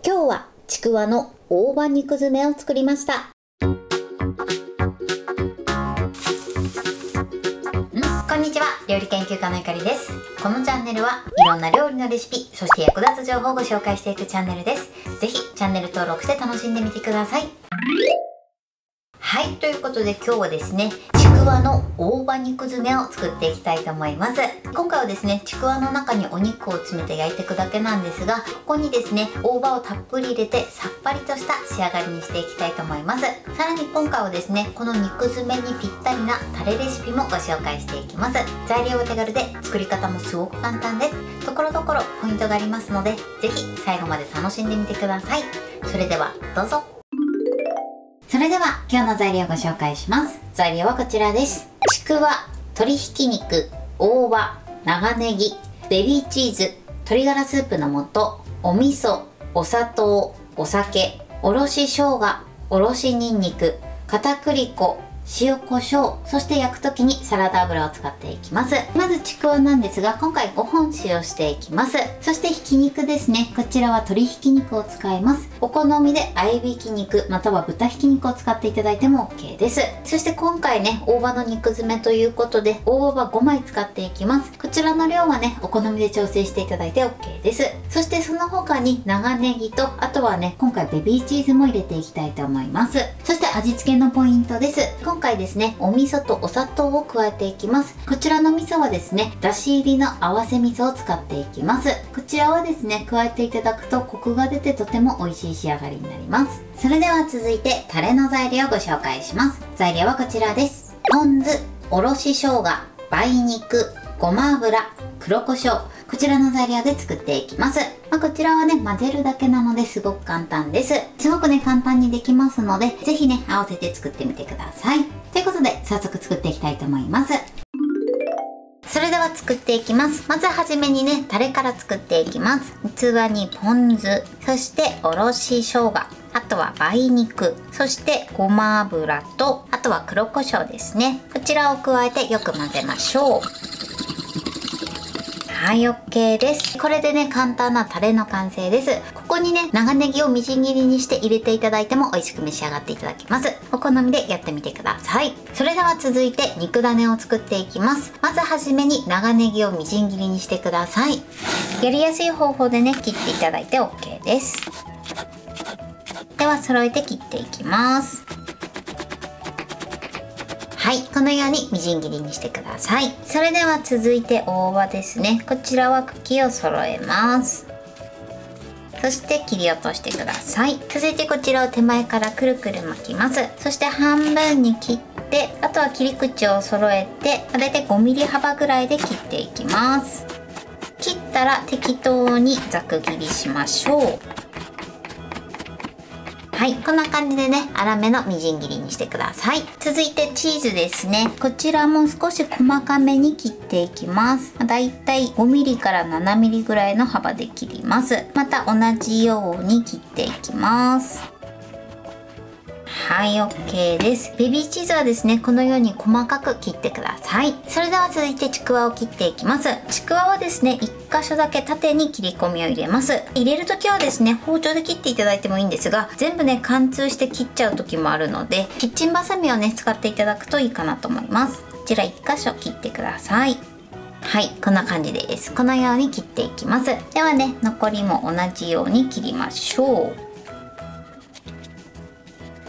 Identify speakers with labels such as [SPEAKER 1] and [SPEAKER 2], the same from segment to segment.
[SPEAKER 1] 今日はちくわの大葉肉詰めを作りました。こんにちは、料理研究家のゆかりです。このチャンネルはいろんな料理のレシピ、そして役立つ情報をご紹介していくチャンネルです。ぜひチャンネル登録して楽しんでみてください。はい、ということで今日はですね、ちくわの大葉肉詰めを作っていきたいと思います。今回はですね、ちくわの中にお肉を詰めて焼いていくだけなんですが、ここにですね、大葉をたっぷり入れてさっぱりとした仕上がりにしていきたいと思います。さらに今回はですね、この肉詰めにぴったりなタレレシピもご紹介していきます。材料は手軽で作り方もすごく簡単です。ところどころポイントがありますので、ぜひ最後まで楽しんでみてください。それではどうぞ。それでは今日の材料をご紹介します。材料はこちらです。ちくわ、鶏ひき肉、大葉、長ネギ、ベビーチーズ、鶏ガラスープの素、お味噌、お砂糖、お酒、おろし生姜、おろしにんにく、片栗粉、塩コショウ、そして焼く時にサラダ油を使っていきます。まずちくわなんですが、今回5本使用していきます。そしてひき肉ですね、こちらは鶏ひき肉を使います。お好みで合いびき肉または豚ひき肉を使っていただいても OK です。そして今回ね、大葉の肉詰めということで大葉は5枚使っていきます。こちらの量はね、お好みで調整していただいて OK です。そしてその他に長ネギと、あとはね、今回ベビーチーズも入れていきたいと思います。そして味付けのポイントです。今回ですね、お味噌とお砂糖を加えていきます。こちらの味噌はですね、だし入りの合わせ味噌を使っていきます。こちらはですね、加えていただくとコクが出てとても美味しい仕上がりになります。それでは続いてタレの材料をご紹介します。材料はこちらです。ポン酢、おろし生姜、梅肉、ごま油、黒胡椒、こちらの材料で作っていきます。こちらはね、混ぜるだけなのですごく簡単です。すごくね、簡単にできますので、ぜひね、合わせて作ってみてください。ということで、早速作っていきたいと思います。それでは作っていきます。まずはじめにね、タレから作っていきます。器にポン酢、そしておろし生姜、あとは梅肉、そしてごま油と、あとは黒胡椒ですね。こちらを加えてよく混ぜましょう。はい、OK です。これでね、簡単なタレの完成です。ここにね、長ネギをみじん切りにして入れていただいても美味しく召し上がっていただけます。お好みでやってみてください。それでは続いて肉ダネを作っていきます。まずはじめに長ネギをみじん切りにしてください。やりやすい方法でね、切っていただいて OK です。では揃えて切っていきます。はい、このようにみじん切りにしてください。それでは続いて大葉ですね。こちらは茎を揃えます。そして切り落としてください。続いてこちらを手前からくるくる巻きます。そして半分に切って、あとは切り口を揃えて、だいたい5ミリ幅ぐらいで切っていきます。切ったら適当にざく切りしましょう。はい、こんな感じでね、粗めのみじん切りにしてください。続いてチーズですね。こちらも少し細かめに切っていきます。だいたい5ミリから7ミリぐらいの幅で切ります。また同じように切っていきます。はい、OK です。ベビーチーズはですね、このように細かく切ってください。それでは続いてちくわを切っていきます。ちくわはですね、1箇所だけ縦に切り込みを入れます。入れる時はですね、包丁で切っていただいてもいいんですが、全部ね、貫通して切っちゃう時もあるので、キッチンバサミをね、使っていただくといいかなと思います。こちら1箇所切ってください。はい、こんな感じです。このように切っていきます。ではね、残りも同じように切りましょう。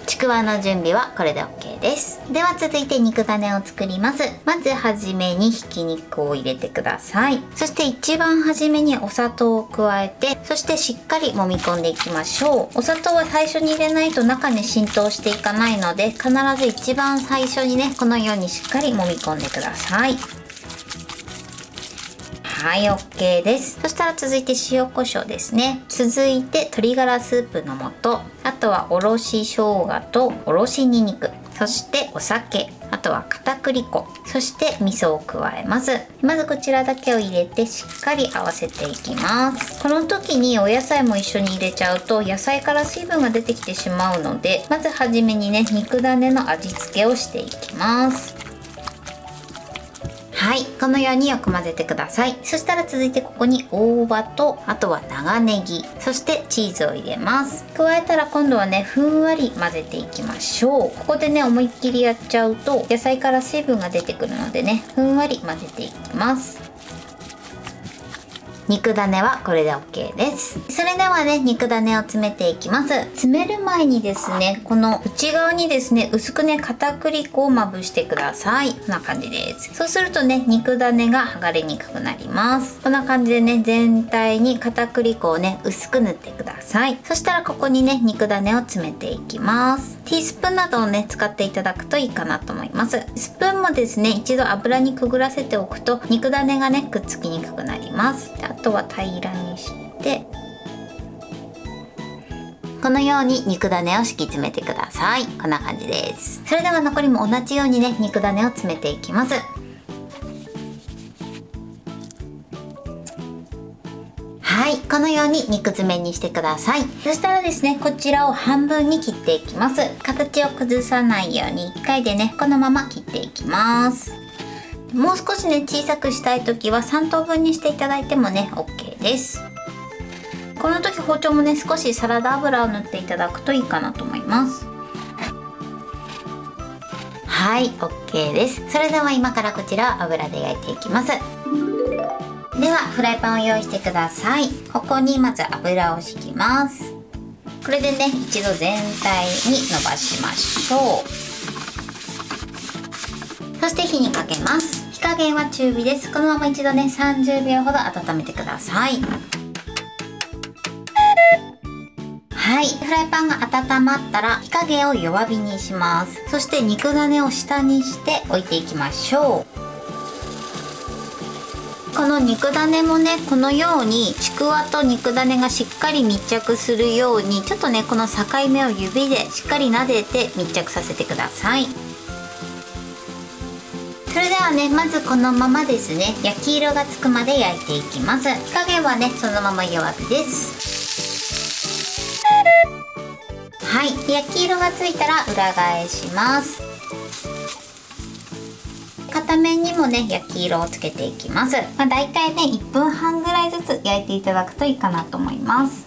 [SPEAKER 1] ちくわの準備はこれで OK です。では続いて肉ダネを作ります。まずはじめにひき肉を入れてください。そして一番はじめにお砂糖を加えて、そしてしっかり揉み込んでいきましょう。お砂糖は最初に入れないと中に浸透していかないので、必ず一番最初にね、このようにしっかり揉み込んでください。はい、OK です。そしたら続いて塩コショウですね。続いて鶏ガラスープの素、あとはおろし生姜とおろしにんにく、そしてお酒、あとは片栗粉、そして味噌を加えます。まずこちらだけを入れてしっかり合わせていきます。この時にお野菜も一緒に入れちゃうと野菜から水分が出てきてしまうので、まずはじめにね、肉ダネの味付けをしていきます。はい、このようによく混ぜてください。そしたら続いてここに大葉と、あとは長ネギ、そしてチーズを入れます。加えたら今度はね、ふんわり混ぜていきましょう。ここでね、思いっきりやっちゃうと野菜から水分が出てくるのでね、ふんわり混ぜていきます。肉種はこれで OK です。それではね、肉種を詰めていきます。詰める前にですね、この内側にですね、薄くね、片栗粉をまぶしてください。こんな感じです。そうするとね、肉種が剥がれにくくなります。こんな感じでね、全体に片栗粉をね、薄く塗ってください。そしたらここにね、肉種を詰めていきます。ティースプーンなどをね、使っていただくといいかなと思います。スプーンもですね、一度油にくぐらせておくと肉種がね、くっつきにくくなります。あとは平らにしてこのように肉種を敷き詰めてください。こんな感じです。それでは残りも同じようにね、肉種を詰めていきます。はい、このように肉詰めにしてください。そしたらですね、こちらを半分に切っていきます。形を崩さないように1回でね、このまま切っていきます。もう少しね、小さくしたい時は3等分にしていただいてもね OK です。この時包丁もね、少しサラダ油を塗っていただくといいかなと思います。はい、 OK です。それでは今からこちらを油で焼いていきます。ではフライパンを用意してください。ここにまず油を敷きます。これでね、一度全体に伸ばしましょう。そして火にかけます。火加減は中火です。このまま一度ね、30秒ほど温めてください。はい、フライパンが温まったら火加減を弱火にします。そして肉種を下にして置いていきましょう。この肉種もね、このようにちくわと肉種がしっかり密着するように、ちょっとね、この境目を指でしっかり撫でて密着させてください。それではね、まずこのままですね、焼き色がつくまで焼いていきます。火加減はね、そのまま弱火です。はい、焼き色がついたら裏返します。片面にもね、焼き色をつけていきます。だいたいね、1分半ぐらいずつ焼いていただくといいかなと思います。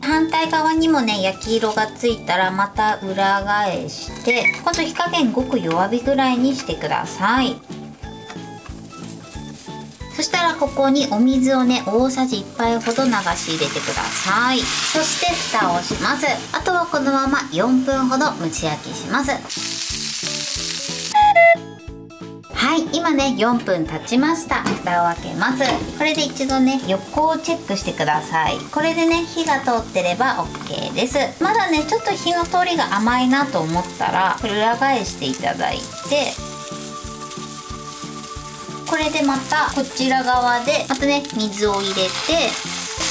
[SPEAKER 1] 反対側にもね、焼き色がついたらまた裏返して、今度火加減ごく弱火ぐらいにしてください。そしたらここにお水をね、大さじ1杯ほど流し入れてください。そして蓋をします。あとはこのまま4分ほど蒸し焼きします。はい、今ね、4分経ちました。蓋を開けます。これで一度ね、横をチェックしてください。これでね、火が通ってれば OK です。まだね、ちょっと火の通りが甘いなと思ったら裏返していただいて、これでまたこちら側でまたね、水を入れて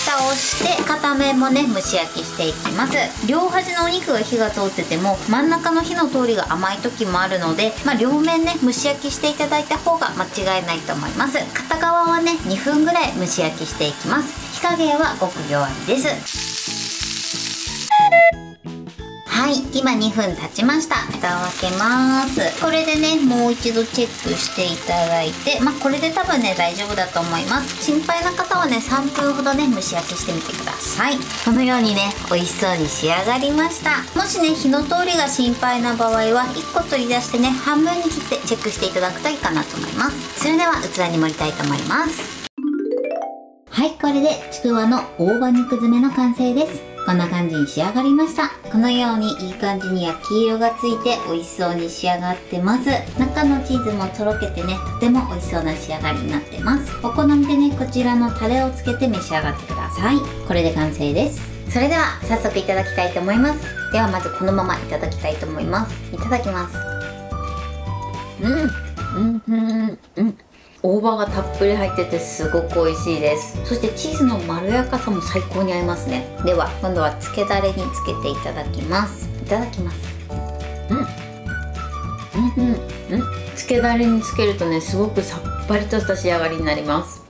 [SPEAKER 1] 蓋をして片面もね、蒸し焼きしていきます。両端のお肉が火が通ってても真ん中の火の通りが甘い時もあるので、両面ね、蒸し焼きしていただいた方が間違いないと思います。片側はね、2分ぐらい蒸し焼きしていきます。火加減はごく弱火です。はい、今2分経ちました。蓋を開けます。これでね、もう一度チェックしていただいて、これで多分ね、大丈夫だと思います。心配な方はね、3分ほどね、蒸し焼きしてみてください。このようにね、美味しそうに仕上がりました。もしね、火の通りが心配な場合は1個取り出してね、半分に切ってチェックしていただくといいかなと思います。それでは器に盛りたいと思います。はい、これでちくわの大葉肉詰めの完成です。こんな感じに仕上がりました。このようにいい感じに焼き色がついて美味しそうに仕上がってます。中のチーズもとろけてね、とても美味しそうな仕上がりになってます。お好みでね、こちらのタレをつけて召し上がってください。これで完成です。それでは早速いただきたいと思います。ではまずこのままいただきたいと思います。いただきます。大葉がたっぷり入っててすごく美味しいです。そしてチーズのまろやかさも最高に合いますね。では今度はつけだれにつけていただきます。いただきます。つけだれにつけるとね、すごくさっぱりとした仕上がりになります。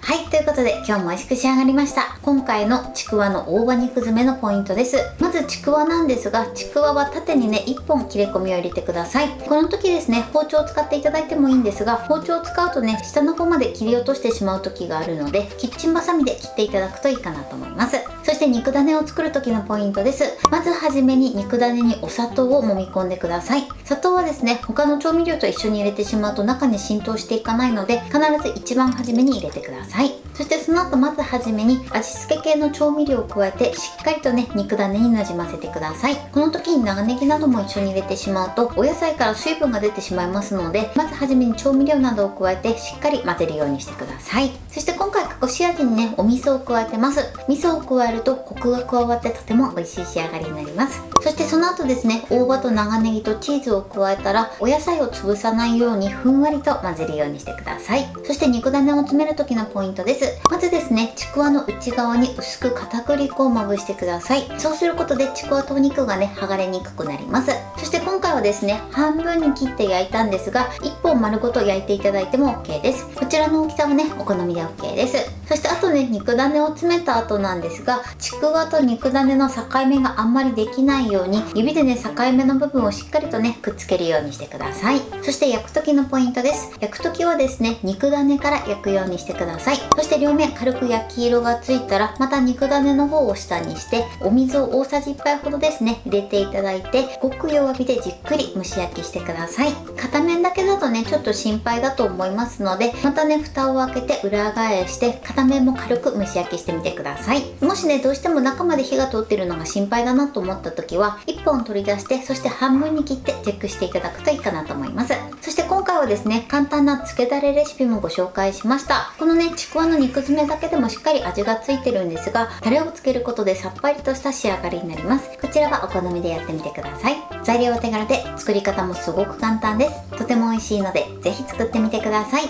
[SPEAKER 1] はい、ということで今日も美味しく仕上がりました。今回のちくわの大葉肉詰めのポイントです。まずちくわなんですが、ちくわは縦にね1本切れ込みを入れてください。この時ですね、包丁を使っていただいてもいいんですが、包丁を使うとね下の方まで切り落としてしまう時があるので、キッチンバサミで切っていただくといいかなと思います。そして肉種を作る時のポイントです。まずはじめに肉種にお砂糖を揉み込んでください。砂糖はですね、他の調味料と一緒に入れてしまうと中に浸透していかないので、必ず一番初めに入れてください。そしてその後まずはじめに味付け系の調味料を加えてしっかりとね肉種になじませてください。この時に長ネギなども一緒に入れてしまうとお野菜から水分が出てしまいますので、まずはじめに調味料などを加えてしっかり混ぜるようにしてください。そして今回隠し味にねお味噌を加えてます。味噌を加えるとコクが加わってとても美味しい仕上がりになります。そしてその後ですね、大葉と長ネギとチーズを加えたらお野菜を潰さないようにふんわりと混ぜるようにしてください。そして肉種を詰める時のポイントです。まずですね、ちくわの内側に薄く片栗粉をまぶしてください。そうすることでちくわとお肉がね剥がれにくくなります。そして今回はですね、半分に切って焼いたんですが、1本丸ごと焼いていただいても OK です。こちらの大きさはねお好みで OK です。そしてあとね、肉種を詰めた後なんですが、ちくわと肉種の境目があんまりできないように指でね境目の部分をしっかりとねくっつけるようにしてください。そして焼く時のポイントです。焼く時はですね、肉種から焼くようにしてください。そして両面軽く焼き色がついたら、また肉種の方を下にしてお水を大さじ1杯ほどですね入れていただいて、ごく弱火でじっくり蒸し焼きしてください。片面だけだとねちょっと心配だと思いますので、またね蓋を開けて裏返して片面も軽く蒸し焼きしてみてください。もしねどうしても中まで火が通ってるのが心配だなと思った時は1本取り出して、そして半分に切ってチェックしていただくといいかなと思います。そして今回はですね、簡単な漬けだれレシピもご紹介しました。このねちくわの肉詰めだけでもしっかり味がついてるんですが、タレをつけることでさっぱりとした仕上がりになります。こちらはお好みでやってみてください。材料は手軽で作り方もすごく簡単です。とても美味しいのでぜひ作ってみてください。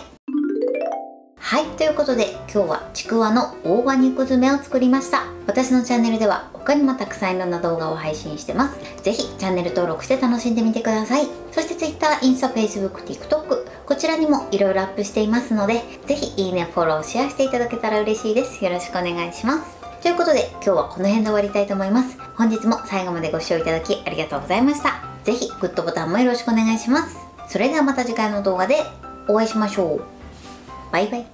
[SPEAKER 1] はい、ということで今日はちくわの大葉肉詰めを作りました。私のチャンネルでは他にもたくさんいろんな動画を配信してます。ぜひチャンネル登録して楽しんでみてください。そして Twitter、インスタ、Facebook、TikTok、こちらにもいろいろアップしていますので、ぜひいいね、フォロー、シェアしていただけたら嬉しいです。よろしくお願いします。ということで今日はこの辺で終わりたいと思います。本日も最後までご視聴いただきありがとうございました。ぜひグッドボタンもよろしくお願いします。それではまた次回の動画でお会いしましょう。バイバイ。